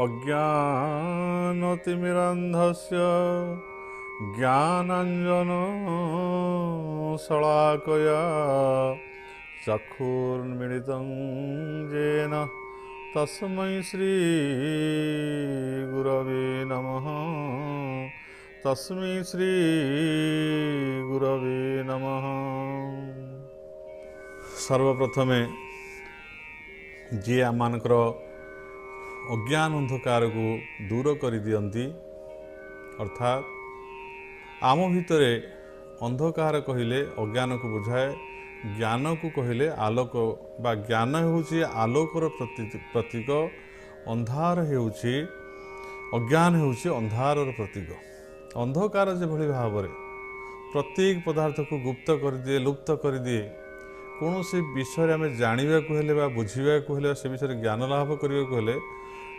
अज्ञानतिमिरन्धस्य ज्ञानाञ्जनशलाकया चक्षुर्मिलितं येन तस्मै श्रीगुरवे नमः। तस्मै श्रीगुरवे नमः। सर्वप्रथमे जी आमर अज्ञान अंधकार को दूर कर दियंती, अर्थात आम भितर अंधकार कहले अज्ञान को बुझाए, ज्ञान को कहले आलोक बा ज्ञान होउची आलोकर प्रतीक, अंधार होउची अज्ञान होउची अंधारर प्रतीक। अंधकार जे भली भाव प्रत्येक पदार्थ को गुप्त कर दिए, लुप्त कर दिए। कौन से विषय आम जानवा बुझा से विषय ज्ञान लाभ करने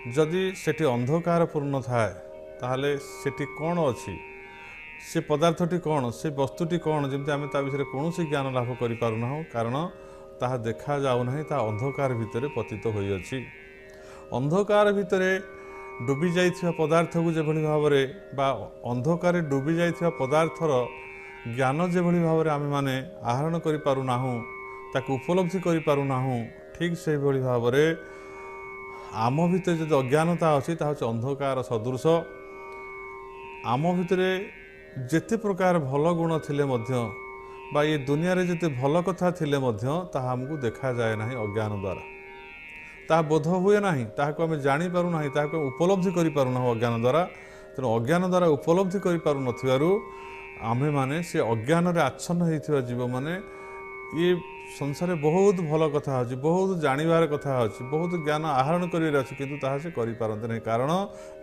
जदि सेठी अंधकार पूर्ण थाए ताहले सेठी कौन अच्छी से पदार्थटी कौन से वस्तुटी कौन जमी आम ता विषय कौन से ज्ञान लाभ कर पारना कारण ताहा देखा जाऊना ता अंधकार भितर पतित होई अछि। अंधकार भितर डूबी जाइथिबा पदार्थ को जे भली भाव बा अंधकार डूबी जाइथिबा पदार्थर ज्ञान जे भली भाव आम माने आहरण कर पारुना ताकू उपलब्धि कर पारुना, ठीक से भली भाव आम भितर जो अज्ञानता अच्छी ता अंधकार सदृश। आम भितर जेते प्रकार भल गुण थिले मध्य बा ये दुनिया रे जेते भल कथा थिले मध्य ताहा हमको देखा जाए ना अज्ञान द्वारा, ताहा बोध हुए ना, ताहाको आम जानी पारु ना, ताहाको उपलब्धि करि पारु ना अज्ञान द्वारा। तेणु अज्ञान द्वारा उपलब्धि करि पारु नथिबारु आमे माने से अज्ञान रे आच्छन्न होइथिबा जीव माने ये संसार बहुत भल कथा अच्छी, बहुत जानिबार कथा अच्छी, बहुत ज्ञान आहरण कर किंतु ताहा से करि पारंते नहीं कारण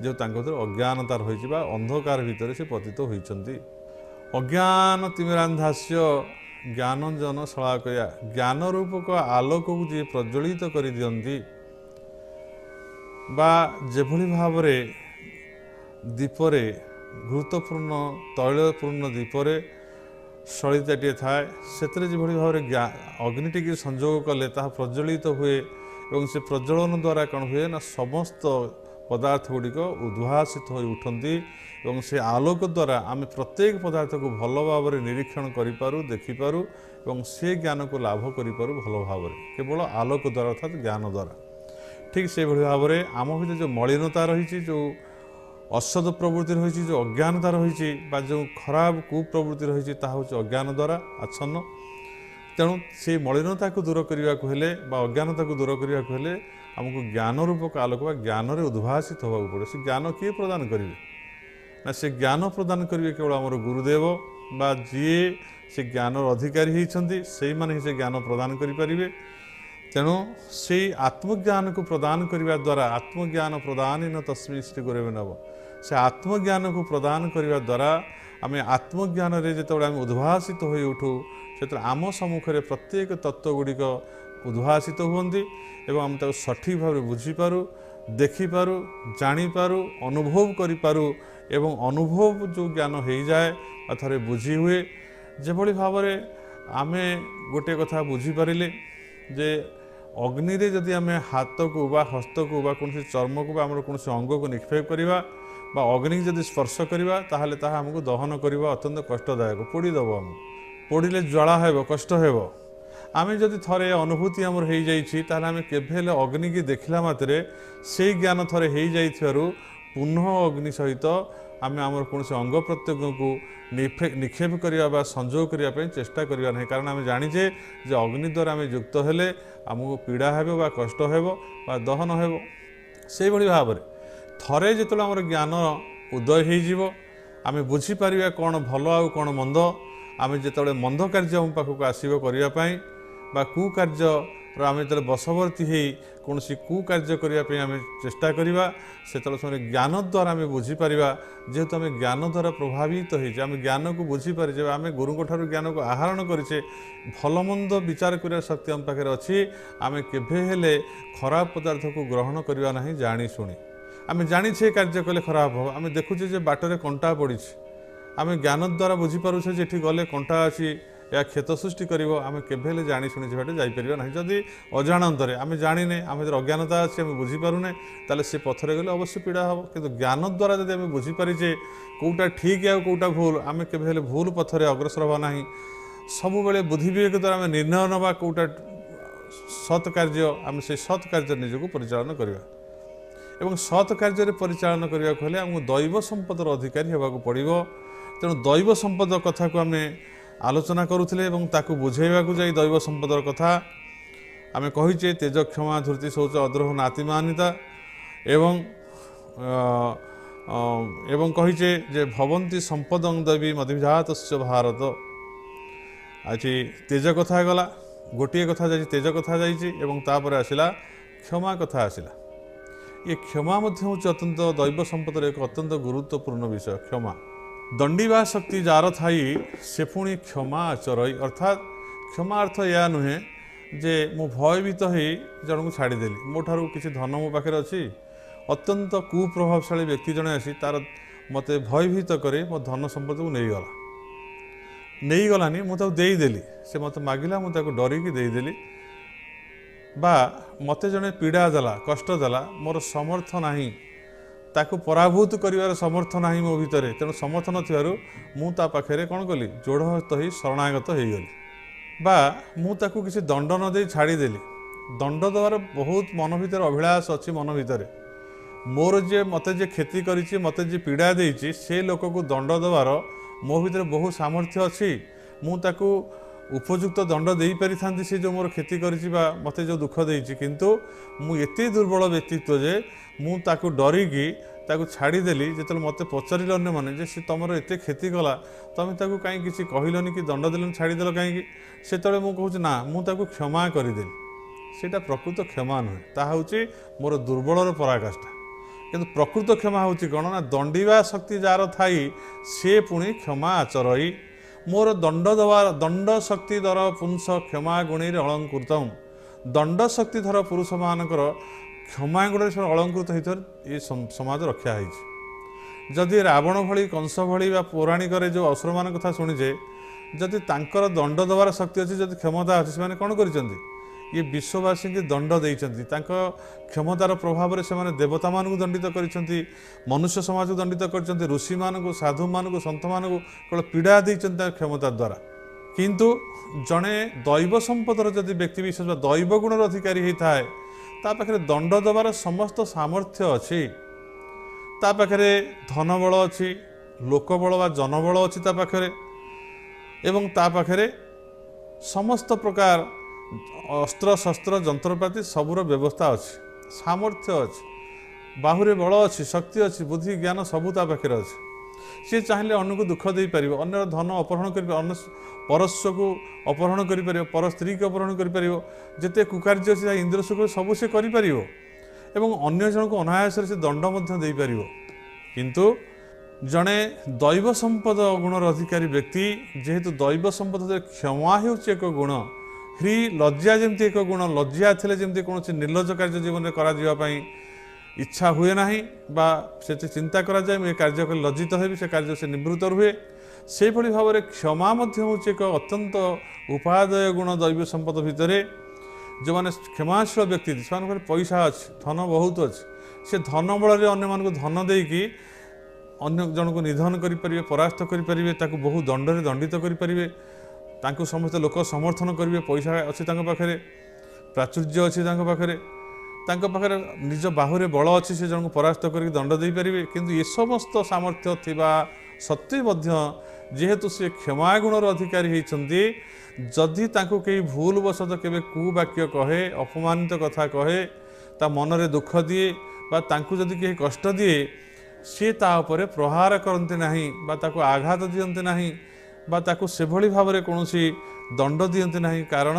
जो तांको भीतर अज्ञानता रही अंधकार भितर से पतित होइछंती। अज्ञान तिमिरांधास्य ज्ञानंजन शलाकया, ज्ञान रूपक आलोक को जी प्रज्वलित कर दियंती बा जेभली भावरे दीपरे घृतपूर्ण तैलपूर्ण दीपरे सलिताटे थाए से भाव अग्निटी की संजोग कले ताहा प्रज्वलित हुए और से प्रज्वलन द्वारा कौन हुए ना समस्त पदार्थ गुड़िक उद्भासित हो उठती और से आलोक द्वारा आम प्रत्येक पदार्थ को भल भाव निरीक्षण करूँ देखिपारू और से ज्ञान को लाभ करूँ भल भाव केवल आलोक द्वारा अर्थात ज्ञान द्वारा। ठीक से भाव आम भीतर जो मलिनता रही जो असद प्रवृत्ति रही जो अज्ञानता रही जो खराब कुप्रवृत्ति रही अज्ञान द्वारा आच्छन्न। तेणु से मलिनता को दूर करने को हेले बा अज्ञानता को दूर करने को हेले आमको ज्ञान रूपक आलोक बा ज्ञान रे उद्भासित होगा पड़े। से ज्ञान किए प्रदान करेंगे ना, से ज्ञान प्रदान करेंगे केवल आमर गुरुदेव बा जी से ज्ञान अधिकारी होती से मैंने से ज्ञान प्रदान करें। तेणु से आत्मज्ञान को प्रदान करने द्वारा आत्मज्ञान प्रदान न तस्मै श्री गुरवे नमः, से आत्मज्ञान को प्रदान करने द्वारा आम आत्मज्ञान जो आम उद्भासित हो उठू से आम सम्मुखें प्रत्येक तत्व गुड़िक उद्भासित हुंती एवं आम ताको सठिक भाव बुझीपारू देखिपारू जानीपारू अनुभव करूँ एवं अनुभव जो ज्ञान हो जाए थे बुझी हुए जेभली भाव आम गोटे कथा बुझीपारे जे अग्नि रे जदि आम हाथ को बा हस्त को बा कौन चर्म को आम कौन अंग को निक्षेप करवा बा अग्नि जदि स्पर्श करवा ताहले ताहा हमको दहन करवा अत्यंत कष्टदायक पोड़ीदेव आम पोड़े ज्वाला हेब कष्ट हेब। आम जदि थरे अनुभूति आमर हो जाइए आम केभे अग्नि की देखला मात्रे से ज्ञान थरे हो जाइथिबारु पुनः अग्नि सहित आम आमर कौन अंग प्रत्यंग को निक्षेप करने बा संजोग करने चेष्टा करवा नहीं कारण आम जाचे जे अग्नि द्वारा आम युक्त हेले आमको पीड़ा हेब बा कष्ट हेब बा दहन हेब। से भली भाव थरे जो आमर ज्ञान उदय हो आम बुझीपर कौन भल आ कौन मंद आम जो मंद कार्य आम पाखक आसब करने बा कुकार्य आम जो बशवर्ती हो कौन कुकार्य करने आम चेष्टा करवा से ज्ञान द्वारा आम बुझीपर जेहेतु आम ज्ञान द्वारा प्रभावित होइए आम ज्ञान को बुझीपारे आम गुरुंक ठारू ज्ञान को आहरण करें भलमंद विचार करने शक्ति आम पाखे अच्छी आम केभे हेले खराब पदार्थ को ग्रहण करवा ना जानी शुणी आम जाचे कार्य कले खराब हम आम देखुचे बाटरे कंटा पड़ी आम ज्ञान द्वारा बुझीपारे गले कंटा अच्छी या क्षत सृष्टि कर आम केवे जाशुणी से बाटे जापर ना जदि अजाणतरे आम जाने आम अज्ञानता अच्छे आम बुझीपारूने ताले से पथरे गले अवश्य पीड़ा हम कि ज्ञान द्वारा जब आम बुझीपारे कौटा ठीक आ कौटा भूल आम केवे भूल पथरे अग्रसर हवा ना सब बुद्धि विवेक द्वारा आम निर्णय नवा कौटा सत् कार्य आम से सत् कार्य निजक परिचालन करवा एवं सत् कार्य परिचालन करने को आमको दैव संपदर अधिकारी होगा पड़ो तेणु दैव संपद कथा को आम आलोचना करुले बुझेवा जाई दैव संपदर कथा आम कहीचे तेज क्षमा धृति शौच अद्रोह नातिमानिता एवं एवं कहीचे जे भवंती संपदं दैवी मधिजात भारत आज तेज कथा गला गोटे कथा जा तेज कथा जापर आसला क्षमा कथा आसला ये क्षमा हूँ अत्यंत दैव संपदर एक अत्यंत गुरुत्वपूर्ण विषय क्षमा दंडीवा शक्ति जार थाई से पुणी क्षमा आचरई अर्थात क्षमा अर्थ या नुहे जे मु भयभीत हो जन को छाड़देली मोठार किसी धन मो पाखे अच्छी अत्यंत कुप्रभावशाली व्यक्ति जड़े आसी तार मत भयभीत करे मो धन संपद को नहीं गलानी मुझे देदेली से मत मागिला मुझे डरिकी देदेली बा मते जड़े पीड़ा देला कष्ट देला मोर समर्थ नाही ताकू पराभूत कर समर्थ ना मो भितर तेणु समर्थ ना पाखे कौन कली जोड़हस्त हो शरणागत हो गली बा मुझे किसी दंड न दे छाड़देली दंड देवार बहुत मन भर अभिलाष अच्छी मन भितर मोर जे मत जे क्षति करी मत जे पीड़ा देती से लोक को दंड देवार मो भर बहुत सामर्थ्य अच्छी मुझे उपयुक्त दंड दे पारि था सी जो मोर क्षति करी मत जो दुख देती किंतु मुझे दुर्बल व्यक्तित्व जे मुझे डरिकी छाड़देली जो मत पचारे अन्य मैंने सी तुम एत क्षति कला तुम कहीं किसी कहलनि कि दंड देलन छाड़देल कहीं से मुझे ना मुझे क्षमा करदेली सेटा प्रकृत क्षमा नुहे ताकि मोर दुर्बलर पराकाष्ठा किंतु प्रकृत क्षमा हूँ कौन ना दंडीवा शक्ति जार थाई सी पुणी क्षमा आचरई मोर दंड दंड शक्ति दर पुंस क्षमा गुणी अलंकृतम दंड शक्ति धर पुरुष मानकर क्षमा गुण से अलंकृत होकर ये समाज रक्षा है जदि रावण भली कंस भली पौराणिक जो असुर मान कथा शुणीजे जदि तांकर दंड देवार शक्ति अच्छी जदि क्षमता अच्छी से कौन कर ये विश्ववासी की दंड देइछंती क्षमतार प्रभाव से देवता मान दंडित करछंती मनुष्य समाज को दंडित करछंती ऋषि मान साधु मान सन्त मान केवल पीड़ा देइछंती क्षमता द्वारा किंतु जड़े दैव संपदर जदि व्यक्ति विशेष दैव गुणर अधिकारी होता है ता पाखे दंड देवार समस्त सामर्थ्य अच्छी ता पाखे धन बल अच्छी लोकबल व जनबल अच्छी ता पाखे एवं ता पाखे समस्त प्रकार अस्त्र शस्त्र जंत्रपाति सबूर व्यवस्था अच्छी सामर्थ्य अच्छी बाहुरे बल अच्छी शक्ति अच्छी बुद्धि ज्ञान सबू ता पाखे अच्छी सी चाहिए अन्य को दुख दे पार अन्य धन अपहरण कर अन्य परस्व को अपहरण कर पर स्त्री को अपहरण कर जिते कुकार्य अच्छे इंद्र सुख सब से कर अन्य जन को अनायास से दंड दे पार किंतु जड़े दैव संपद गुणर अधिकारी व्यक्ति जेहेतु दैव संपद क्षमा हो एक गुण ह्री लज्जा जमती एक गुण लज्जा थे जमी कौन निर्लज कार्य जीवन में करा इच्छा हुए ना बा से चिंता करा जाए ये कार्य कर लज्जित हो से कार्य से निवृत्त रुए से भाव में क्षमा हूँ एक अत्यंत उपादेय गुण दैव संपद भितर जो मैंने क्षमाशील व्यक्ति से पैसा अच्छी धन बहुत अच्छी से धन बल अन्य धन देकी अन्य जन को निधन करें परास्त करें बहुत दंड दंडित करें समस्त लोक समर्थन करेंगे पैसा अच्छी पाखे प्राचुर्य अच्छी पाखे निज बाहुरे बल अच्छी से जन को परास्त कर दंड दे पारे किंतु ये समस्त सामर्थ्य थिबा सत्वे जेहेतु से क्षमा गुणर अधिकारी होती जदि कई भूल वशत के कुवाक्य कहे अपमानित कथा कहे ता मनरे दुख दिए जदि कहीं कष्ट दिए सी तापर प्रहार करते नहीं ताको आघात दियंते नहीं से भली भाव में कौन दंड दियंते नहीं कारण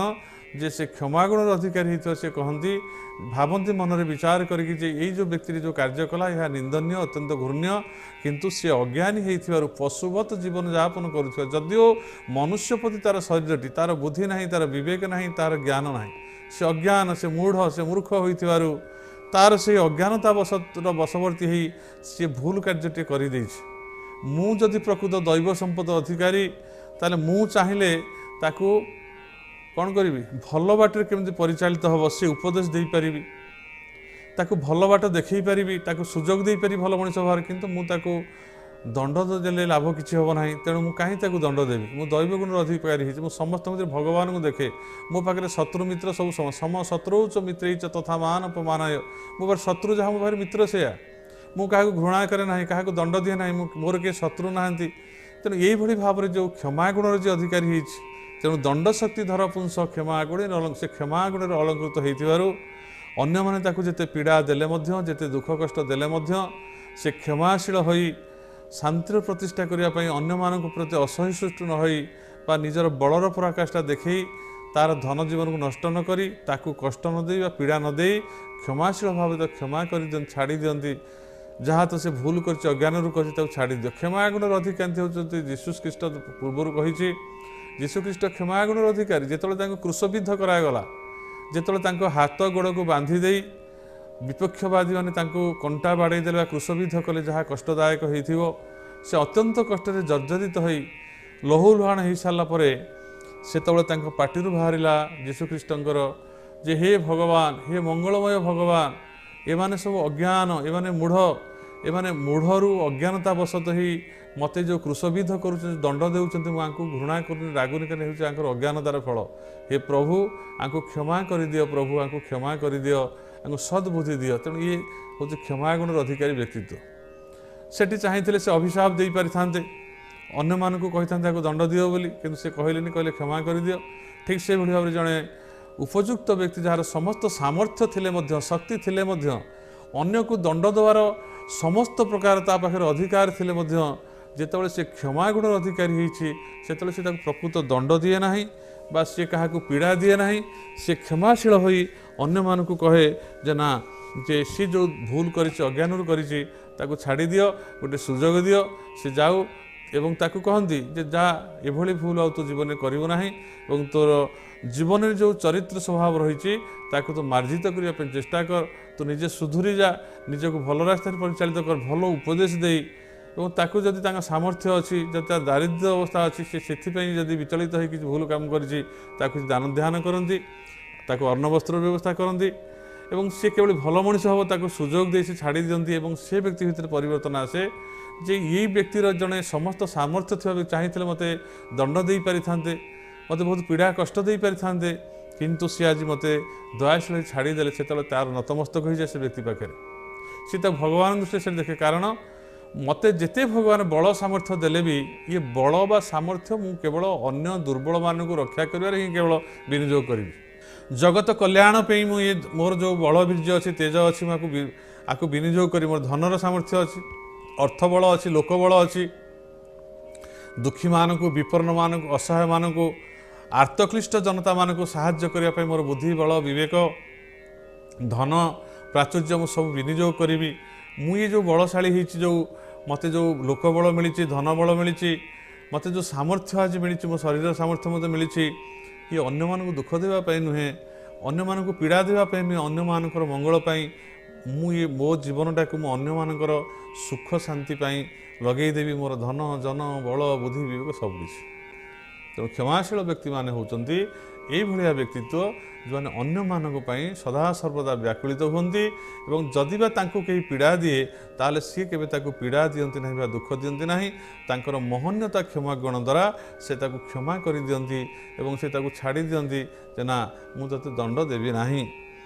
जे से क्षमागुणर अधिकारी होता से कहती भावती मनरे विचार करके जो व्यक्ति जो कार्य कला यह निंदनीय अत्यंत घृण्य किंतु से अज्ञानी होइथिबारु पशुवत जीवन यापन करुवा जदिओ मनुष्य प्रति तार शरीरटी तार बुद्धि नहीं तार विवेक नहीं तार ज्ञान नहीं से अज्ञान से मूढ़ से मूर्ख होइथिबारु तार से अज्ञानता बशवर्ती हो सी भूल कार्यटे कर जदि प्रकृत दैव संपद अधिकारी ताले मु चाहिए ତାକୁ କ'ଣ କରିବି ଭଲ ବାଟରେ କେମିତି ପରିଚାଳିତ ହେବ ସେ ଉପଦେଶ ଦେଇପାରିବି, ତାକୁ ଭଲ ବାଟ ଦେଖାଇ ପାରିବି, ତାକୁ ସୁଯୋଗ ଦେଇପାରିବି ଭଲ ମଣିଷ ହେବାର। କିନ୍ତୁ ମୁଁ ତାକୁ ଦଣ୍ଡ ଦେଲେ ଲାଭ କିଛି ହେବ ନାହିଁ, ତେଣୁ ମୁଁ କାହିଁ ତାକୁ ଦଣ୍ଡ ଦେବି? ମୁଁ ଦୈବ ଗୁଣର ଅଧିକାରୀ ହେଇଛି, ମୁଁ ସମସ୍ତଙ୍କ ଭିତରେ ଭଗବାନଙ୍କୁ ଦେଖେ। ମୋ ପାଖରେ ଶତ୍ରୁ ମିତ୍ର ସବୁ ସମ ଶତ୍ରୁ ଚ ମିତ୍ରୈ ଚ ତଥା ମାନ ଅପମାନୟ। ମୋ ପାଖରେ ଶତ୍ରୁ ଯାହା ମୋ ପାଖରେ ମିତ୍ର ସେୟା। ମୁଁ କାହାକୁ ଘୃଣା କରେ ନାହିଁ, କାହାକୁ ଦଣ୍ଡ ଦିଏ ନାହିଁ, ମୋର କେହି ଶତ୍ରୁ ନାହାନ୍ତି। ତେଣୁ ଏଇଭଳି ଭାବରେ ଯେଉଁ କ୍ଷମା ଗୁଣର ଯିଏ ଅଧିକାରୀ ହେଇଛି, ତେଣୁ ଦଣ୍ଡ ଶକ୍ତି ଧର ପୁଂସ କ୍ଷମା ଗୁଣେ ସେ କ୍ଷମା ଗୁଣରେ ଅଳଙ୍କୃତ ହେଇଥିବାରୁ ଅନ୍ୟମାନେ ତାକୁ ଯେତେ ପୀଡ଼ା ଦେଲେ ମଧ୍ୟ, ଯେତେ ଦୁଃଖ କଷ୍ଟ ଦେଲେ ମଧ୍ୟ ସେ କ୍ଷମାଶୀଳ ହୋଇ ଶାନ୍ତିର ପ୍ରତିଷ୍ଠା କରିବା ପାଇଁ ଅନ୍ୟମାନଙ୍କ ପ୍ରତି ଅସହିଷ୍ଣୁ ନ ହୋଇ ବା ନିଜର ବଳର ପରାକାଷ୍ଠା ଦେଖାଇ ତାର ଧନ ଜୀବନକୁ ନଷ୍ଟ ନ କରି, ତାକୁ କଷ୍ଟ ନ ଦେଇ ବା ପୀଡ଼ା ନ ଦେଇ କ୍ଷମାଶୀଳ ଭାବେ ତାକୁ କ୍ଷମା କରିଦିଅନ୍ତି, ଛାଡ଼ି ଦିଅନ୍ତି। ଯାହା ତ ସେ ଭୁଲ କରିଛି, ଅଜ୍ଞାନରୁ କରିଛି, ତାକୁ ଛାଡ଼ି ଦିଅ। କ୍ଷମା ଗୁଣର ଅଧିକାରୀ ହେଉଛନ୍ତି ଯୀଶୁଖ୍ରୀଷ୍ଟ। ପୂର୍ବରୁ କହିଛି ଯୀଶୁଖ୍ରୀଷ୍ଟ କ୍ଷମା ଗୁଣର ଅଧିକାରୀ। ଯେତେବେଳେ ତାଙ୍କୁ କ୍ରୁଶବିଦ୍ଧ କରାଗଲା, ଯେତେବେଳେ ତାଙ୍କ ହାତ ଗୋଡ଼କୁ ବାନ୍ଧି ଦେଇ ବିପକ୍ଷବାଦୀମାନେ ତାଙ୍କୁ କଣ୍ଟା ବାଡ଼େଇ ଦେଲେ ବା କ୍ରୁଶବିଦ୍ଧ କଲେ, ଯାହା କଷ୍ଟଦାୟକ ହେଇଥିବ, ସେ ଅତ୍ୟନ୍ତ କଷ୍ଟରେ ଜର୍ଜରିତ ହୋଇ ଲହୁ ଲୁହାଣ ହେଇସାରିଲା ପରେ ସେତେବେଳେ ତାଙ୍କ ପାଟିରୁ ବାହାରିଲା ଯୀଶୁଖ୍ରୀଷ୍ଟଙ୍କର ଯେ ହେ ଭଗବାନ, ହେ ମଙ୍ଗଳମୟ ଭଗବାନ, ଏମାନେ ସବୁ ଅଜ୍ଞାନ, ଏମାନେ ମୂଢ଼ରୁ ଅଜ୍ଞାନତା ବଶତଃ ହେଇ ମୋତେ ଯେଉଁ କ୍ରୁଶବିଦ୍ଧ କରୁଛନ୍ତି, ଦଣ୍ଡ ଦେଉଛନ୍ତି, ମୁଁ ଆଙ୍କୁ ଘୃଣା କରୁନି, ରାଗୁନି, କାରଣ ହେଉଛି ଆଙ୍କର ଅଜ୍ଞାନତାର ଫଳ। ହେ ପ୍ରଭୁ, ଆଙ୍କୁ କ୍ଷମା କରିଦିଅ, ପ୍ରଭୁ ଆଙ୍କୁ କ୍ଷମା କରିଦିଅ, ଆଙ୍କୁ ସଦ୍ବୁଦ୍ଧି ଦିଅ। ତେଣୁ ଇଏ ହେଉଛି କ୍ଷମା ଗୁଣର ଅଧିକାରୀ ବ୍ୟକ୍ତିତ୍ୱ। ସେଠି ଚାହିଁଥିଲେ ସେ ଅଭିଶାପ ଦେଇପାରିଥାନ୍ତେ, ଅନ୍ୟମାନଙ୍କୁ କହିଥାନ୍ତେ ଆକୁ ଦଣ୍ଡ ଦିଅ ବୋଲି, କିନ୍ତୁ ସେ କହିଲେନି, କହିଲେ କ୍ଷମା କରିଦିଅ। ଠିକ୍ ସେଭଳି ଭାବରେ ଜଣେ ଉପଯୁକ୍ତ ବ୍ୟକ୍ତି ଯାହାର ସମସ୍ତ ସାମର୍ଥ୍ୟ ଥିଲେ ମଧ୍ୟ, ଶକ୍ତି ଥିଲେ ମଧ୍ୟ, ଅନ୍ୟକୁ ଦଣ୍ଡ ଦେବାର ସମସ୍ତ ପ୍ରକାର ତା ପାଖରେ ଅଧିକାର ଥିଲେ ମଧ୍ୟ, ଯେତେବେଳେ ସେ କ୍ଷମା ଗୁଣର ଅଧିକାରୀ ହେଇଛି, ସେତେବେଳେ ସେ ତାକୁ ପ୍ରକୃତ ଦଣ୍ଡ ଦିଏ ନାହିଁ ବା ସେ କାହାକୁ ପୀଡ଼ା ଦିଏ ନାହିଁ। ସେ କ୍ଷମାଶୀଳ ହୋଇ ଅନ୍ୟମାନଙ୍କୁ କହେ ଯେ ନା, ଯେ ସେ ଯେଉଁ ଭୁଲ କରିଛି, ଅଜ୍ଞାନରୁ କରିଛି, ତାକୁ ଛାଡ଼ି ଦିଅ, ଗୋଟେ ସୁଯୋଗ ଦିଅ, ସେ ଯାଉ। ଏବଂ ତାକୁ କହନ୍ତି ଯେ ଯା, ଏଭଳି ଭୁଲ ଆଉ ତୁ ଜୀବନରେ କରିବୁ ନାହିଁ ଏବଂ ତୋର ଜୀବନରେ ଯେଉଁ ଚରିତ୍ର ସ୍ୱଭାବ ରହିଛି ତାକୁ ତୁ ମାର୍ଜିତ କରିବା ପାଇଁ ଚେଷ୍ଟା କର, ତୁ ନିଜେ ସୁଧୁରି ଯା, ନିଜକୁ ଭଲ ରାସ୍ତାରେ ପରିଚାଳିତ କର, ଭଲ ଉପଦେଶ ଦେଇ। ଏବଂ ତାକୁ ଯଦି ତାଙ୍କ ସାମର୍ଥ୍ୟ ଅଛି, ଯଦି ତାର ଦାରିଦ୍ର୍ୟ ଅବସ୍ଥା ଅଛି, ସେ ସେଥିପାଇଁ ଯଦି ବିଚଳିତ ହୋଇ କିଛି ଭୁଲ କାମ କରିଛି, ତାକୁ ଦାନ ଧ୍ୟାନ କରନ୍ତି, ତାକୁ ଅନ୍ନବସ୍ତ୍ରର ବ୍ୟବସ୍ଥା କରନ୍ତି ଏବଂ ସେ କେବଳ ଭଲ ମଣିଷ ହେବ ତାକୁ ସୁଯୋଗ ଦେଇ ସେ ଛାଡ଼ି ଦିଅନ୍ତି। ଏବଂ ସେ ବ୍ୟକ୍ତି ଭିତରେ ପରିବର୍ତ୍ତନ ଆସେ ଯେ ଏଇ ବ୍ୟକ୍ତିର ଜଣେ ସମସ୍ତ ସାମର୍ଥ୍ୟ ଥିବା ବ୍ୟକ୍ତି ଚାହିଁଥିଲେ ମୋତେ ଦଣ୍ଡ ଦେଇପାରିଥାନ୍ତେ, ମୋତେ ବହୁତ ପୀଡ଼ା କଷ୍ଟ ଦେଇପାରିଥାନ୍ତେ, କିନ୍ତୁ ସେ ଆଜି ମୋତେ ଦୟାଶୀଳ ଛାଡ଼ିଦେଲେ। ସେତେବେଳେ ତାର ନତମସ୍ତକ ହୋଇଯାଏ ସେ ବ୍ୟକ୍ତି ପାଖରେ। ସେ ତାକୁ ଭଗବାନ ଦୃଷ୍ଟିରେ ସେ ଦେଖେ, କାରଣ ମୋତେ ଯେତେ ଭଗବାନ ବଳ ସାମର୍ଥ୍ୟ ଦେଲେ ବି ଇଏ ବଳ ବା ସାମର୍ଥ୍ୟ ମୁଁ କେବଳ ଅନ୍ୟ ଦୁର୍ବଳମାନଙ୍କୁ ରକ୍ଷା କରିବାରେ ହିଁ କେବଳ ବିନିଯୋଗ କରିବି। ଜଗତ କଲ୍ୟାଣ ପାଇଁ ମୁଁ ମୋର ଯେଉଁ ବଳ ବୀର୍ଯ୍ୟ ଅଛି, ତେଜ ଅଛି, ମୁଁ ଆକୁ ବିନିଯୋଗ କରି, ମୋର ଧନର ସାମର୍ଥ୍ୟ ଅଛି, ଅର୍ଥବଳ ଅଛି, ଲୋକବଳ ଅଛି, ଦୁଃଖୀମାନଙ୍କୁ, ବିପନ୍ନମାନଙ୍କୁ, ଅସହାୟମାନଙ୍କୁ, ଆର୍ତ୍ତକ୍ଲିଷ୍ଟ ଜନତାମାନଙ୍କୁ ସାହାଯ୍ୟ କରିବା ପାଇଁ ମୋର ବୁଦ୍ଧି, ବଳ, ବିବେକ, ଧନ, ପ୍ରାଚୁର୍ଯ୍ୟ ମୁଁ ସବୁ ବିନିଯୋଗ କରିବି। ମୁଁ ଏ ଯେଉଁ ବଳଶାଳୀ ହେଇଛି, ମୋତେ ଯେଉଁ ଲୋକବଳ ମିଳିଛି, ଧନବଳ ମିଳିଛି, ମୋତେ ଯେଉଁ ସାମର୍ଥ୍ୟ ଆଜି ମିଳିଛି, ମୋ ଶରୀରର ସାମର୍ଥ୍ୟ ମୋତେ ମିଳିଛି, ଇଏ ଅନ୍ୟମାନଙ୍କୁ ଦୁଃଖ ଦେବା ପାଇଁ ନୁହେଁ, ଅନ୍ୟମାନଙ୍କୁ ପୀଡ଼ା ଦେବା ପାଇଁ ନୁହେଁ, ଅନ୍ୟମାନଙ୍କର ମଙ୍ଗଳ ପାଇଁ। ମୁଁ ମୋ ଜୀବନଟାକୁ ମୁଁ ଅନ୍ୟମାନଙ୍କର ସୁଖ ଶାନ୍ତି ପାଇଁ ଲଗେଇଦେବି, ମୋର ଧନ, ଜନ, ବଳ, ବୁଦ୍ଧି, ବିବେକ ସବୁ କିଛି। ତେଣୁ କ୍ଷମାଶୀଳ ବ୍ୟକ୍ତିମାନେ ହେଉଛନ୍ତି ଏଇଭଳିଆ ବ୍ୟକ୍ତିତ୍ୱ ଯେଉଁମାନେ ଅନ୍ୟମାନଙ୍କ ପାଇଁ ସଦାସର୍ବଦା ବ୍ୟାକୁଳିତ ହୁଅନ୍ତି ଏବଂ ଯଦି ବା ତାଙ୍କୁ କେହି ପୀଡ଼ା ଦିଏ ତାହେଲେ ସିଏ କେବେ ତାକୁ ପୀଡ଼ା ଦିଅନ୍ତି ନାହିଁ ବା ଦୁଃଖ ଦିଅନ୍ତି ନାହିଁ। ତାଙ୍କର ମହନୀୟତା କ୍ଷମା ଗୁଣ ଦ୍ୱାରା ସେ ତାକୁ କ୍ଷମା କରିଦିଅନ୍ତି ଏବଂ ସେ ତାକୁ ଛାଡ଼ି ଦିଅନ୍ତି ଯେ ନା, ମୁଁ ତୋତେ ଦଣ୍ଡ ଦେବି ନାହିଁ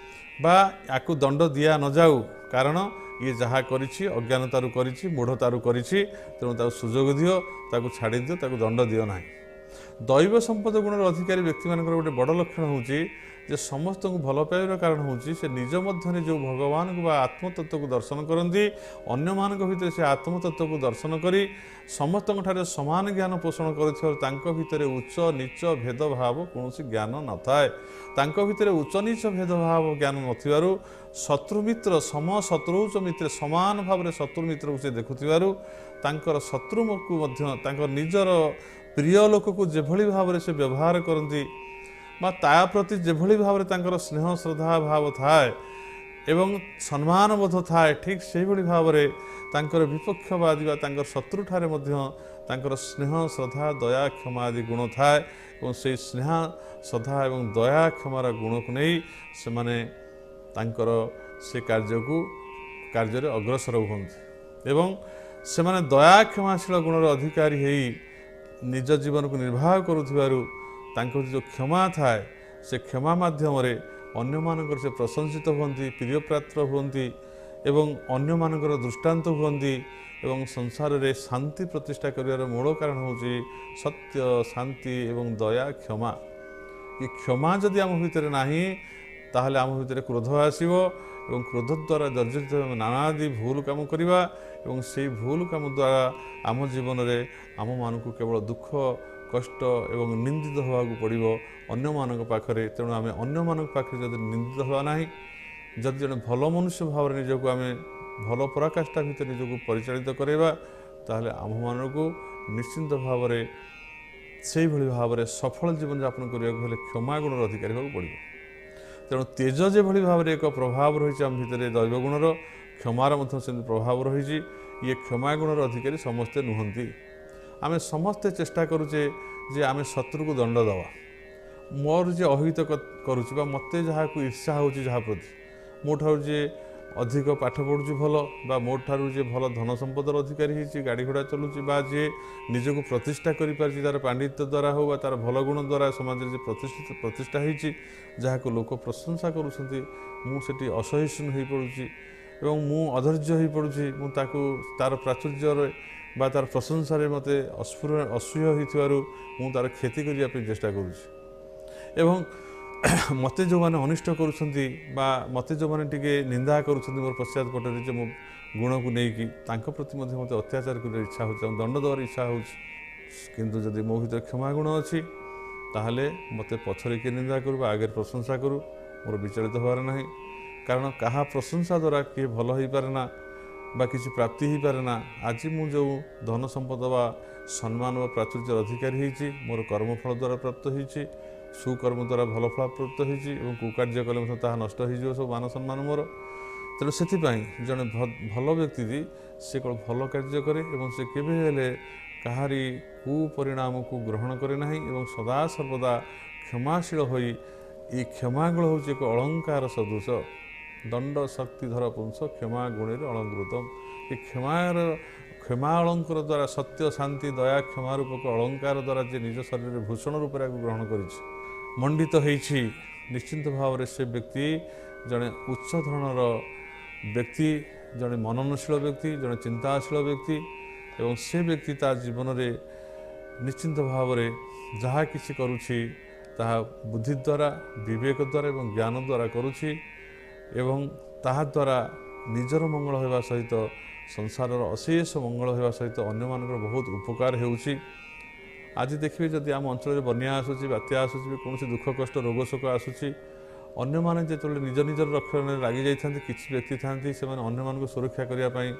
ବା ୟାକୁ ଦଣ୍ଡ ଦିଆ ନଯାଉ, କାରଣ ଇଏ ଯାହା କରିଛି ଅଜ୍ଞାନତାରୁ କରିଛି, ମୂଢ଼ତାରୁ କରିଛି, ତେଣୁ ତାକୁ ସୁଯୋଗ ଦିଅ, ତାକୁ ଛାଡ଼ି ଦିଅ, ତାକୁ ଦଣ୍ଡ ଦିଅ ନାହିଁ। ଦୈବ ସମ୍ପଦ ଗୁଣର ଅଧିକାରୀ ବ୍ୟକ୍ତିମାନଙ୍କର ଗୋଟେ ବଡ଼ ଲକ୍ଷଣ ହେଉଛି ଯେ ସମସ୍ତଙ୍କୁ ଭଲ ପାଇବାର କାରଣ ହେଉଛି ସେ ନିଜ ମଧ୍ୟରେ ଯେଉଁ ଭଗବାନଙ୍କୁ ବା ଆତ୍ମତତ୍ତ୍ୱକୁ ଦର୍ଶନ କରନ୍ତି, ଅନ୍ୟମାନଙ୍କ ଭିତରେ ସେ ଆତ୍ମତତ୍ତ୍ୱକୁ ଦର୍ଶନ କରି ସମସ୍ତଙ୍କଠାରେ ସମାନ ଜ୍ଞାନ ପୋଷଣ କରୁଥିବାରୁ ତାଙ୍କ ଭିତରେ ଉଚ୍ଚ ନୀଚ ଭେଦଭାବ କୌଣସି ଜ୍ଞାନ ନଥାଏ। ତାଙ୍କ ଭିତରେ ଉଚ୍ଚ ନୀଚ ଭେଦଭାବ ଜ୍ଞାନ ନଥିବାରୁ ଶତ୍ରୁମିତ୍ର ଶତ୍ରୁଚ ମିତ୍ର ସମାନ ଭାବରେ ଶତ୍ରୁ ମିତ୍ରକୁ ସେ ଦେଖୁଥିବାରୁ ତାଙ୍କର ଶତ୍ରୁକୁ ମଧ୍ୟ ତାଙ୍କ ନିଜର ପ୍ରିୟ ଲୋକକୁ ଯେଭଳି ଭାବରେ ସେ ବ୍ୟବହାର କରନ୍ତି ବା ତା ପ୍ରତି ଯେଭଳି ଭାବରେ ତାଙ୍କର ସ୍ନେହ ଶ୍ରଦ୍ଧା ଭାବ ଥାଏ, ଏବଂ ସମ୍ମାନବୋଧ ଥାଏ, ଠିକ୍ ସେହିଭଳି ଭାବରେ ତାଙ୍କର ବିପକ୍ଷବାଦୀ ବା ତାଙ୍କର ଶତ୍ରୁଠାରେ ମଧ୍ୟ ତାଙ୍କର ସ୍ନେହ ଶ୍ରଦ୍ଧା ଦୟା କ୍ଷମା ଆଦି ଗୁଣ ଥାଏ ଏବଂ ସେହି ସ୍ନେହ ଶ୍ରଦ୍ଧା ଏବଂ ଦୟା କ୍ଷମାର ଗୁଣକୁ ନେଇ ସେମାନେ ତାଙ୍କର ସେ କାର୍ଯ୍ୟରେ ଅଗ୍ରସର ହୁଅନ୍ତି ଏବଂ ସେମାନେ ଦୟା କ୍ଷମାଶୀଳ ଗୁଣର ଅଧିକାରୀ ହୋଇ ନିଜ ଜୀବନକୁ ନିର୍ବାହ କରୁଥିବାରୁ ତାଙ୍କର ଯେଉଁ କ୍ଷମା ଥାଏ ସେ କ୍ଷମା ମାଧ୍ୟମରେ ଅନ୍ୟମାନଙ୍କର ସେ ପ୍ରଶଂସିତ ହୁଅନ୍ତି, ପ୍ରିୟପାତ୍ର ହୁଅନ୍ତି ଏବଂ ଅନ୍ୟମାନଙ୍କର ଦୃଷ୍ଟାନ୍ତ ହୁଅନ୍ତି ଏବଂ ସଂସାରରେ ଶାନ୍ତି ପ୍ରତିଷ୍ଠା କରିବାର ମୂଳ କାରଣ ହେଉଛି ସତ୍ୟ, ଶାନ୍ତି ଏବଂ ଦୟା କ୍ଷମା। ଏ କ୍ଷମା ଯଦି ଆମ ଭିତରେ ନାହିଁ ତାହେଲେ ଆମ ଭିତରେ କ୍ରୋଧ ଆସିବ ଏବଂ କ୍ରୋଧ ଦ୍ୱାରା ଜର୍ଜରିତ ଆମେ ନାନାଦି ଭୁଲ କାମ କରିବା ଏବଂ ସେଇ ଭୁଲ କାମ ଦ୍ୱାରା ଆମ ଜୀବନରେ ଆମମାନଙ୍କୁ କେବଳ ଦୁଃଖ କଷ୍ଟ ଏବଂ ନିନ୍ଦିତ ହେବାକୁ ପଡ଼ିବ ଅନ୍ୟମାନଙ୍କ ପାଖରେ। ତେଣୁ ଆମେ ଅନ୍ୟମାନଙ୍କ ପାଖରେ ଯଦି ନିନ୍ଦିତ ହେବା ନାହିଁ, ଯଦି ଜଣେ ଭଲ ମନୁଷ୍ୟ ଭାବରେ ନିଜକୁ ଆମେ ଭଲ ପରାକାଷ୍ଠା ଭିତରେ ନିଜକୁ ପରିଚାଳିତ କରାଇବା ତାହେଲେ ଆମ୍ଭମାନଙ୍କୁ ନିଶ୍ଚିନ୍ତ ଭାବରେ ସେଇଭଳି ଭାବରେ ସଫଳ ଜୀବନଯାପନ କରିବାକୁ ହେଲେ କ୍ଷମା ଗୁଣର ଅଧିକାରୀ ହେବାକୁ ପଡ଼ିବ। ତେଣୁ ତେଜ ଯେଭଳି ଭାବରେ ଏକ ପ୍ରଭାବ ରହିଛି ଆମ ଭିତରେ ଦୈବ ଗୁଣର, କ୍ଷମାର ମଧ୍ୟ ସେମିତି ପ୍ରଭାବ ରହିଛି। ଇଏ କ୍ଷମା ଗୁଣର ଅଧିକାରୀ ସମସ୍ତେ ନୁହନ୍ତି। ଆମେ ସମସ୍ତେ ଚେଷ୍ଟା କରୁଛେ ଯେ ଆମେ ଶତ୍ରୁକୁ ଦଣ୍ଡ ଦେବା, ମୋର ଯିଏ ଅହିତ କରୁଛି ବା ମୋତେ ଯାହାକୁ ଈର୍ଷା ହେଉଛି ଯାହା ପ୍ରତି, ମୋ ଠାରୁ ଯିଏ ଅଧିକ ପାଠ ପଢ଼ୁଛି ଭଲ ବା ମୋ ଠାରୁ ଯିଏ ଭଲ ଧନ ସମ୍ପଦର ଅଧିକାରୀ ହେଇଛି, ଗାଡ଼ି ଘୋଡ଼ା ଚଲୁଛି ବା ଯିଏ ନିଜକୁ ପ୍ରତିଷ୍ଠା କରିପାରିଛି ତା'ର ପାଣ୍ଡିତ୍ୟ ଦ୍ୱାରା ହେଉ ବା ତା'ର ଭଲ ଗୁଣ ଦ୍ୱାରା ସମାଜରେ ଯିଏ ପ୍ରତିଷ୍ଠା ହେଇଛି, ଯାହାକୁ ଲୋକ ପ୍ରଶଂସା କରୁଛନ୍ତି, ମୁଁ ସେଠି ଅସହିଷ୍ଣୁ ହୋଇପଡ଼ୁଛି ଏବଂ ମୁଁ ଅଧୈର୍ଯ୍ୟ ହୋଇପଡ଼ୁଛି, ମୁଁ ତାକୁ ତା'ର ପ୍ରାଚୁର୍ଯ୍ୟରେ ବା ତା'ର ପ୍ରଶଂସାରେ ମୋତେ ଅସହ୍ୟ ହୋଇଥିବାରୁ ମୁଁ ତା'ର କ୍ଷତି କରିବା ପାଇଁ ଚେଷ୍ଟା କରୁଛି ଏବଂ ମୋତେ ଯେଉଁମାନେ ଅନିଷ୍ଟ କରୁଛନ୍ତି ବା ମୋତେ ଯେଉଁମାନେ ଟିକେ ନିନ୍ଦା କରୁଛନ୍ତି ମୋର ପଶ୍ଚାତପଟରେ ଯେ ମୋ ଗୁଣକୁ ନେଇକି, ତାଙ୍କ ପ୍ରତି ମଧ୍ୟ ମୋତେ ଅତ୍ୟାଚାର କରିବାର ଇଚ୍ଛା ହେଉଛି ଏବଂ ଦଣ୍ଡ ଦେବାର ଇଚ୍ଛା ହେଉଛି। କିନ୍ତୁ ଯଦି ମୋ ଭିତରେ କ୍ଷମା ଗୁଣ ଅଛି ତାହେଲେ ମୋତେ ପଛରେ କିଏ ନିନ୍ଦା କରୁ ବା ଆଗରେ ପ୍ରଶଂସା କରୁ, ମୋର ବିଚଳିତ ହେବାର ନାହିଁ। କାରଣ କାହା ପ୍ରଶଂସା ଦ୍ୱାରା କିଏ ଭଲ ହୋଇପାରେ ନା ବା କିଛି ପ୍ରାପ୍ତି ହୋଇପାରେ ନା। ଆଜି ମୁଁ ଯେଉଁ ଧନ ସମ୍ପଦ ବା ସମ୍ମାନ ବା ପ୍ରାଚୁର୍ଯ୍ୟର ଅଧିକାରୀ ହେଇଛି, ମୋର କର୍ମଫଳ ଦ୍ୱାରା ପ୍ରାପ୍ତ ହୋଇଛି, ସୁକର୍ମ ଦ୍ୱାରା ଭଲ ଫଳ ପ୍ରାପ୍ତ ହୋଇଛି ଏବଂ କୁକାର୍ଯ୍ୟ କଲେ ମଧ୍ୟ ତାହା ନଷ୍ଟ ହୋଇଯିବ ସବୁ ମାନ ସମ୍ମାନ ମୋର। ତେଣୁ ସେଥିପାଇଁ ଜଣେ ଭଲ ବ୍ୟକ୍ତି ସେ କେବଳ ଭଲ କାର୍ଯ୍ୟ କରେ ଏବଂ ସେ କେବେ ହେଲେ କାହାରି କୁପରିଣାମକୁ ଗ୍ରହଣ କରେ ନାହିଁ ଏବଂ ସଦାସର୍ବଦା କ୍ଷମାଶୀଳ ହୋଇ, ଏହି କ୍ଷମାଗୁଣ ହେଉଛି ଏକ ଅଳଙ୍କାର ସଦୃଶ। ଦଣ୍ଡ ଶକ୍ତିଧର ପୁଂସ କ୍ଷମା ଗୁଣରେ ଅଳଙ୍କୃତମ୍। ଏ କ୍ଷମା ଅଳଙ୍କାର ଦ୍ୱାରା ସତ୍ୟ, ଶାନ୍ତି, ଦୟା, କ୍ଷମା ରୂପକ ଅଳଙ୍କାର ଦ୍ୱାରା ଯେ ନିଜ ଶରୀରରେ ଭୂଷଣ ରୂପରେ ଏହାକୁ ଗ୍ରହଣ କରିଛି, ମଣ୍ଡିତ ହେଇଛି, ନିଶ୍ଚିନ୍ତ ଭାବରେ ସେ ବ୍ୟକ୍ତି ଜଣେ ଉଚ୍ଚ ଧରଣର ବ୍ୟକ୍ତି, ଜଣେ ମନନଶୀଳ ବ୍ୟକ୍ତି, ଜଣେ ଚିନ୍ତାଶୀଳ ବ୍ୟକ୍ତି ଏବଂ ସେ ବ୍ୟକ୍ତି ତା ଜୀବନରେ ନିଶ୍ଚିନ୍ତ ଭାବରେ ଯାହା କିଛି କରୁଛି ତାହା ବୁଦ୍ଧି ଦ୍ୱାରା, ବିବେକ ଦ୍ୱାରା ଏବଂ ଜ୍ଞାନ ଦ୍ୱାରା କରୁଛି ଏବଂ ତାହା ଦ୍ୱାରା ନିଜର ମଙ୍ଗଳ ହେବା ସହିତ ସଂସାରର ଅଶେଷ ମଙ୍ଗଳ ହେବା ସହିତ ଅନ୍ୟମାନଙ୍କର ବହୁତ ଉପକାର ହେଉଛି। ଆଜି ଦେଖିବେ ଯଦି ଆମ ଅଞ୍ଚଳରେ ବନ୍ୟା ଆସୁଛି, ବାତ୍ୟା ଆସୁଛି, କୌଣସି ଦୁଃଖ କଷ୍ଟ ରୋଗ ଶୋକ ଆସୁଛି, ଅନ୍ୟମାନେ ଯେତେବେଳେ ନିଜ ନିଜର ରକ୍ଷଣରେ ଲାଗି ଯାଇଥାନ୍ତି, କିଛି ବ୍ୟକ୍ତି ଥାନ୍ତି ସେମାନେ ଅନ୍ୟମାନଙ୍କୁ ସୁରକ୍ଷା କରିବା ପାଇଁ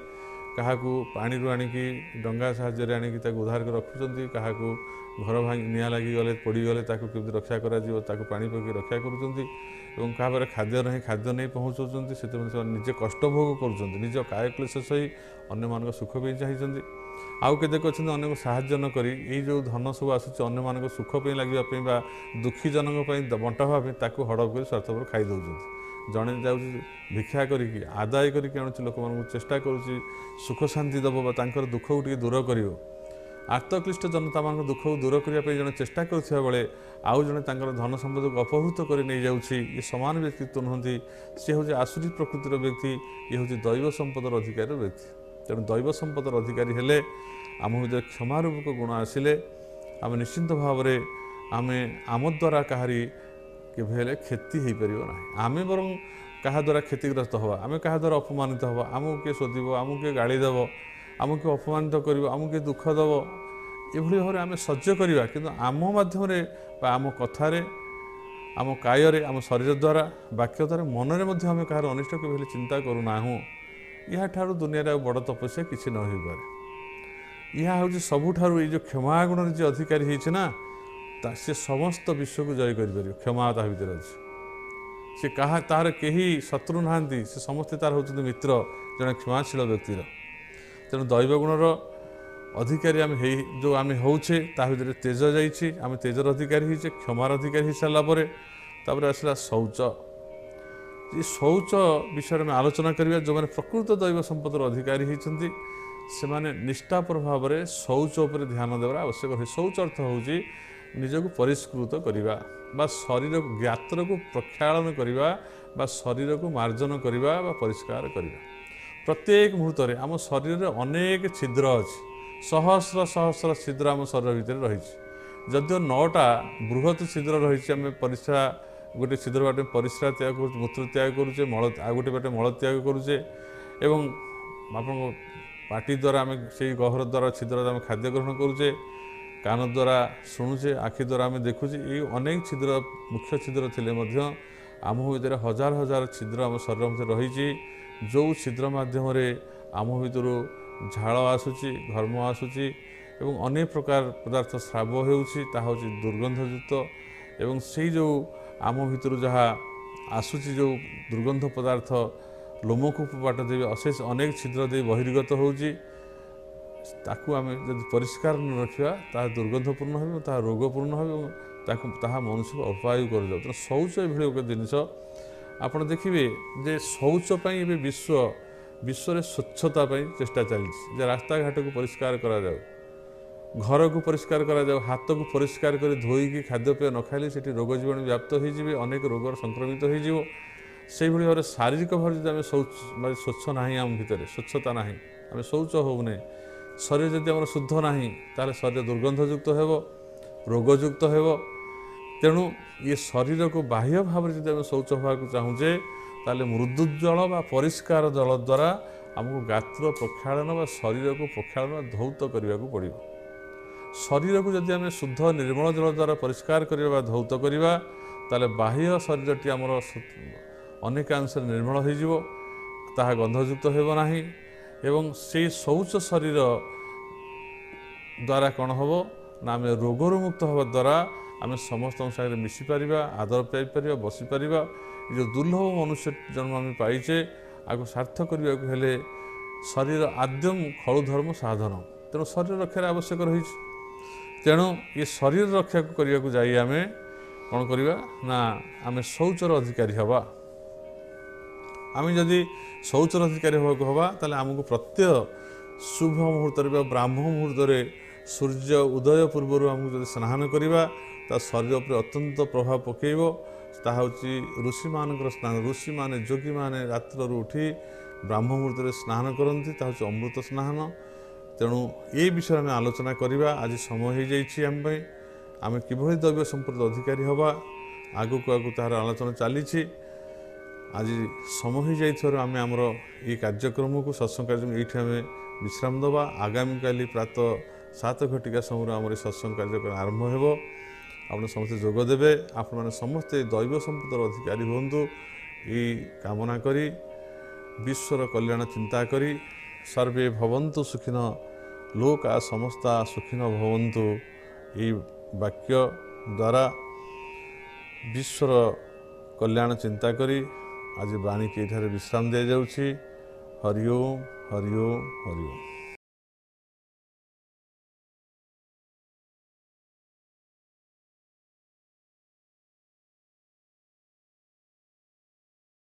କାହାକୁ ପାଣିରୁ ଆଣିକି ଡଙ୍ଗା ସାହାଯ୍ୟରେ ଆଣିକି ତାକୁ ଉଦ୍ଧାର କରି ରଖୁଛନ୍ତି, କାହାକୁ ଘର ଭାଙ୍ଗି ନିଆଁ ଲାଗିଗଲେ ପୋଡ଼ିଗଲେ ତାକୁ କେମିତି ରକ୍ଷା କରାଯିବ ତାକୁ ପାଣି ପକାଇ ରକ୍ଷା କରୁଛନ୍ତି ଏବଂ କାହା ପାଖରେ ଖାଦ୍ୟ ନାହିଁ ଖାଦ୍ୟ ନେଇ ପହଞ୍ଚଉଛନ୍ତି। ସେଥିପାଇଁ ସେମାନେ ନିଜେ କଷ୍ଟ ଭୋଗ କରୁଛନ୍ତି, ନିଜ କାୟକ୍ଲେଶ ସହି ଅନ୍ୟମାନଙ୍କ ସୁଖ ପାଇଁ ଚାହିଁଛନ୍ତି। ଆଉ କେତେକ ଅଛନ୍ତି ଅନ୍ୟକୁ ସାହାଯ୍ୟ ନ କରି ଏଇ ଯେଉଁ ଧନ ସବୁ ଆସୁଛି ଅନ୍ୟମାନଙ୍କ ସୁଖ ପାଇଁ ଲାଗିବା ପାଇଁ ବା ଦୁଃଖୀ ଜଣଙ୍କ ପାଇଁ ବଣ୍ଟା ହେବା ପାଇଁ ତାକୁ ହଡ଼ପ କରି ସ୍ୱାର୍ଥପର ଖାଇ ଦେଉଛନ୍ତି। ଜଣେ ଯାଉଛି ଭିକ୍ଷା କରିକି ଆଦାୟ କରିକି ଆଣୁଛି, ଲୋକମାନଙ୍କୁ ଚେଷ୍ଟା କରୁଛି ସୁଖ ଶାନ୍ତି ଦେବ ବା ତାଙ୍କର ଦୁଃଖକୁ ଟିକେ ଦୂର କରିବ। ଆର୍ତ୍ତକ୍ଲିଷ୍ଟ ଜନତାମାନଙ୍କ ଦୁଃଖକୁ ଦୂର କରିବା ପାଇଁ ଜଣେ ଚେଷ୍ଟା କରୁଥିବା ବେଳେ ଆଉ ଜଣେ ତାଙ୍କର ଧନ ସମ୍ପଦକୁ ଅପହୃତ କରି ନେଇଯାଉଛି। ଏ ସମାନ ବ୍ୟକ୍ତିତ୍ୱ ନୁହନ୍ତି, ସେ ହେଉଛି ଆସୁରୀ ପ୍ରକୃତିର ବ୍ୟକ୍ତି, ଇଏ ହେଉଛି ଦୈବ ସମ୍ପଦର ଅଧିକାରୀର ବ୍ୟକ୍ତି। ତେଣୁ ଦୈବ ସମ୍ପଦର ଅଧିକାରୀ ହେଲେ ଆମ ଭିତରେ କ୍ଷମା ରୂପକ ଗୁଣ ଆସିଲେ ଆମେ ନିଶ୍ଚିନ୍ତ ଭାବରେ ଆମ ଦ୍ୱାରା କାହାରି କେବେ ହେଲେ କ୍ଷତି ହୋଇପାରିବ ନାହିଁ। ଆମେ ବରଂ କାହା ଦ୍ୱାରା କ୍ଷତିଗ୍ରସ୍ତ ହେବା, ଆମେ କାହା ଦ୍ୱାରା ଅପମାନିତ ହେବା, ଆମକୁ କିଏ ଶୋଧିବ, ଆମକୁ କିଏ ଗାଳି ଦେବ, ଆମକୁ କିଏ ଅପମାନିତ କରିବ, ଆମକୁ କିଏ ଦୁଃଖ ଦେବ, ଏଭଳି ଭାବରେ ଆମେ ସହ୍ୟ କରିବା। କିନ୍ତୁ ଆମ ମାଧ୍ୟମରେ ବା ଆମ କଥାରେ, ଆମ କାୟରେ, ଆମ ଶରୀର ଦ୍ୱାରା, ବାକ୍ୟ ଦ୍ୱାରା, ମନରେ ମଧ୍ୟ ଆମେ କାହାର ଅନିଷ୍ଟ କେବେ ହେଲେ ଚିନ୍ତା କରୁନାହୁଁ। ଏହାଠାରୁ ଦୁନିଆରେ ଆଉ ବଡ଼ ତପସ୍ୟା କିଛି ନ ହୋଇପାରେ। ଏହା ହେଉଛି ସବୁଠାରୁ ଏଇ ଯେଉଁ କ୍ଷମା ଗୁଣରେ ଯିଏ ଅଧିକାରୀ ହେଇଛି ନା, ସେ ସମସ୍ତ ବିଶ୍ୱକୁ ଜୟ କରିପାରିବ। କ୍ଷମା ତା ଭିତରେ ଅଛି। ସେ କାହା ତାହାର କେହି ଶତ୍ରୁ ନାହାନ୍ତି, ସେ ସମସ୍ତେ ତାର ହେଉଛନ୍ତି ମିତ୍ର, ଜଣେ କ୍ଷମାଶୀଳ ବ୍ୟକ୍ତିର। ତେଣୁ ଦୈବ ଗୁଣର ଅଧିକାରୀ ଆମେ ଯେଉଁ ଆମେ ହେଉଛେ ତା ଭିତରେ ତେଜ ଯାଇଛି, ଆମେ ତେଜର ଅଧିକାରୀ ହେଇଛେ, କ୍ଷମାର ଅଧିକାରୀ ହେଇସାରିଲା ପରେ ତାପରେ ଆସିଲା ଶୌଚ। ଏ ଶୌଚ ବିଷୟରେ ଆମେ ଆଲୋଚନା କରିବା। ଯେଉଁମାନେ ପ୍ରକୃତ ଦୈବ ସମ୍ପଦର ଅଧିକାରୀ ହେଇଛନ୍ତି ସେମାନେ ନିଷ୍ଠାପର ଭାବରେ ଶୌଚ ଉପରେ ଧ୍ୟାନ ଦେବାର ଆବଶ୍ୟକ ହୁଏ। ଶୌଚ ଅର୍ଥ ହେଉଛି ନିଜକୁ ପରିଷ୍କୃତ କରିବା ବା ଶରୀରକୁ ଗାତ୍ରକୁ ପ୍ରକ୍ଷାଳନ କରିବା ବା ଶରୀରକୁ ମାର୍ଜନ କରିବା ବା ପରିଷ୍କାର କରିବା। ପ୍ରତ୍ୟେକ ମୁହୂର୍ତ୍ତରେ ଆମ ଶରୀରରେ ଅନେକ ଛିଦ୍ର ଅଛି, ସହସ୍ର ସହସ୍ର ଛିଦ୍ର ଆମ ଶରୀର ଭିତରେ ରହିଛି। ଯଦିଓ 9ଟା ବୃହତ ଛିଦ୍ର ରହିଛି, ଆମେ ପରିସ୍ରା ଗୋଟେ ଛିଦ୍ର ବାଟେ ପରିସ୍ରା ତ୍ୟାଗ କରୁଛେ, ମୂତ୍ର ତ୍ୟାଗ କରୁଛେ, ଆଉ ଗୋଟେ ବାଟେ ମଳ ତ୍ୟାଗ କରୁଛେ ଏବଂ ଆପଣଙ୍କ ପାଟି ଦ୍ୱାରା ଆମେ ସେଇ ଗହ୍ୱର ଦ୍ୱାରା ଛିଦ୍ର ଆମେ ଖାଦ୍ୟ ଗ୍ରହଣ କରୁଛେ, କାନ ଦ୍ୱାରା ଶୁଣୁଛେ, ଆଖି ଦ୍ୱାରା ଆମେ ଦେଖୁଛେ। ଏଇ ଅନେକ ଛିଦ୍ର ମୁଖ୍ୟ ଛିଦ୍ର ଥିଲେ ମଧ୍ୟ ଆମ ଭିତରେ ହଜାର ହଜାର ଛିଦ୍ର ଆମ ଶରୀର ଭିତରେ ରହିଛି, ଯେଉଁ ଛିଦ୍ର ମାଧ୍ୟମରେ ଆମ ଭିତରୁ ଝାଳ ଆସୁଛି, ଘର୍ମ ଆସୁଛି ଏବଂ ଅନେକ ପ୍ରକାର ପଦାର୍ଥ ସ୍ରାବ ହେଉଛି, ତାହା ହେଉଛି ଦୁର୍ଗନ୍ଧଯୁକ୍ତ। ଏବଂ ସେଇ ଯେଉଁ ଆମ ଭିତରୁ ଯାହା ଆସୁଛି ଯେଉଁ ଦୁର୍ଗନ୍ଧ ପଦାର୍ଥ ଲୋମକୂପ ବାଟ ଦେଇ ଅଶେଷ ଅନେକ ଛିଦ୍ର ଦେଇ ବହିର୍ଗତ ହେଉଛି, ତାକୁ ଆମେ ଯଦି ପରିଷ୍କାର ନ ରଖିବା ତାହା ଦୁର୍ଗନ୍ଧପୂର୍ଣ୍ଣ ହେବ, ତାହା ରୋଗପୂର୍ଣ୍ଣ ହେବ ଏବଂ ତାହା ମନୁଷ୍ୟକୁ ଅପାୟୁ କରିଦେବ। ତେଣୁ ଶୌଚ ଏଭଳି ଏକ ଜିନିଷ। ଆପଣ ଦେଖିବେ ଯେ ଶୌଚ ପାଇଁ ଏବେ ବିଶ୍ୱରେ ସ୍ୱଚ୍ଛତା ପାଇଁ ଚେଷ୍ଟା ଚାଲିଛି, ଯେ ରାସ୍ତାଘାଟକୁ ପରିଷ୍କାର କରାଯାଉ, ଘରକୁ ପରିଷ୍କାର କରାଯାଉ, ହାତକୁ ପରିଷ୍କାର କରି ଧୋଇକି ଖାଦ୍ୟପେୟ ନ ଖାଇଲେ ସେଠି ରୋଗ ଜୀବାଣୁ ବ୍ୟାପ୍ତ ହୋଇଯିବେ, ଅନେକ ରୋଗର ସଂକ୍ରମିତ ହୋଇଯିବ। ସେଇଭଳି ଭାବରେ ଶାରୀରିକ ଭାବରେ ଯଦି ଆମେ ସ୍ୱଚ୍ଛ ନାହିଁ, ଆମ ଭିତରେ ସ୍ୱଚ୍ଛତା ନାହିଁ, ଆମେ ଶୌଚ ହେଉନେ, ଶରୀର ଯଦି ଆମର ଶୁଦ୍ଧ ନାହିଁ ତାହେଲେ ଶରୀର ଦୁର୍ଗନ୍ଧଯୁକ୍ତ ହେବ, ରୋଗଯୁକ୍ତ ହେବ। ତେଣୁ ଇଏ ଶରୀରକୁ ବାହ୍ୟ ଭାବରେ ଯଦି ଆମେ ଶୌଚ ହେବାକୁ ଚାହୁଁଛେ ତାହେଲେ ମୃଦୁ ଜଳ ବା ପରିଷ୍କାର ଜଳ ଦ୍ୱାରା ଆମକୁ ଗାତ୍ର ପ୍ରକ୍ଷାଳନ ବା ଶରୀରକୁ ପ୍ରକ୍ଷାଳନ ଧୌତ କରିବାକୁ ପଡ଼ିବ। ଶରୀରକୁ ଯଦି ଆମେ ଶୁଦ୍ଧ ନିର୍ମଳ ଜଳ ଦ୍ୱାରା ପରିଷ୍କାର କରିବା ବା ଧୌତ କରିବା ତାହେଲେ ବାହ୍ୟ ଶରୀରଟି ଆମର ଅନେକାଂଶରେ ନିର୍ମଳ ହୋଇଯିବ, ତାହା ଗନ୍ଧଯୁକ୍ତ ହେବ ନାହିଁ ଏବଂ ସେଇ ଶୌଚ ଶରୀର ଦ୍ୱାରା କ'ଣ ହେବ ନା ଆମେ ରୋଗରୁ ମୁକ୍ତ ହେବା ଦ୍ୱାରା ଆମେ ସମସ୍ତଙ୍କ ସାଙ୍ଗରେ ମିଶିପାରିବା, ଆଦର ପାଇପାରିବା, ବସିପାରିବା। ଏ ଯେଉଁ ଦୁର୍ଲଭ ମନୁଷ୍ୟ ଜନ୍ମ ଆମେ ପାଇଛେ, ଆକୁ ସାର୍ଥ କରିବାକୁ ହେଲେ ଶରୀର ଆଦ୍ୟମ ଖଳୁ ଧର୍ମ ସାଧନ। ତେଣୁ ଶରୀର ରକ୍ଷାର ଆବଶ୍ୟକ ରହିଛି। ତେଣୁ ଏ ଶରୀର ରକ୍ଷାକୁ କରିବାକୁ ଯାଇ ଆମେ କ'ଣ କରିବା ନା ଆମେ ଶୌଚର ଅଧିକାରୀ ହେବା। ଆମେ ଯଦି ଶୌଚର ଅଧିକାରୀ ହେବାକୁ ହେବା ତାହେଲେ ଆମକୁ ପ୍ରତ୍ୟହ ଶୁଭ ମୁହୂର୍ତ୍ତରେ ବା ବ୍ରାହ୍ମ ମୁହୂର୍ତ୍ତରେ ସୂର୍ଯ୍ୟ ଉଦୟ ପୂର୍ବରୁ ଆମକୁ ଯଦି ସ୍ନାନ କରିବା ତା ଶରୀର ଉପରେ ଅତ୍ୟନ୍ତ ପ୍ରଭାବ ପକାଇବ। ତାହା ହେଉଛି ଋଷିମାନଙ୍କର ସ୍ନାନ। ଋଷିମାନେ ଯୋଗୀମାନେ ରାତ୍ରରୁ ଉଠି ବ୍ରାହ୍ମ ମୁହୂର୍ତ୍ତରେ ସ୍ନାନ କରନ୍ତି, ତାହା ହେଉଛି ଅମୃତ ସ୍ନାନ। ତେଣୁ ଏ ବିଷୟରେ ଆମେ ଆଲୋଚନା କରିବା। ଆଜି ସମୟ ହୋଇଯାଇଛି ଆମ ପାଇଁ, ଆମେ କିଭଳି ଦୈବ ସମ୍ପଦର ଅଧିକାରୀ ହେବା, ଆଗକୁ ତାହାର ଆଲୋଚନା ଚାଲିଛି। ଆଜି ସମୟ ହୋଇଯାଇଥିବାରୁ ଆମେ ଆମର ଏହି କାର୍ଯ୍ୟକ୍ରମକୁ ସତ୍ସଙ୍ଗ କାର୍ଯ୍ୟକ୍ରମ ଏଇଠି ଆମେ ବିଶ୍ରାମ ଦେବା। ଆଗାମୀକାଲି ପ୍ରାତଃ 7 ଘଟିକା ସମୟରେ ଆମର ଏହି ସତ୍ସଙ୍ଗ କାର୍ଯ୍ୟକ୍ରମ ଆରମ୍ଭ ହେବ। ଆପଣ ସମସ୍ତେ ଯୋଗ ଦେବେ, ଆପଣମାନେ ସମସ୍ତେ ଦୈବ ସମ୍ପଦର ଅଧିକାରୀ ହୁଅନ୍ତୁ, ଏହି କାମନା କରି ବିଶ୍ୱର କଲ୍ୟାଣ ଚିନ୍ତା କରି ସର୍ବେ ଭବନ୍ତୁ ସୁଖିନ ଲୋକା ସମସ୍ତା ସୁଖିନ ଭବନ୍ତୁ, ଏହି ବାକ୍ୟ ଦ୍ୱାରା ବିଶ୍ୱର କଲ୍ୟାଣ ଚିନ୍ତା କରି ଆଜି ବାଣୀକି ଏଠାରେ ବିଶ୍ରାମ ଦିଆଯାଉଛି। ହରି ଓମ୍, ହରି ଓମ୍, ହରି ଓମ୍।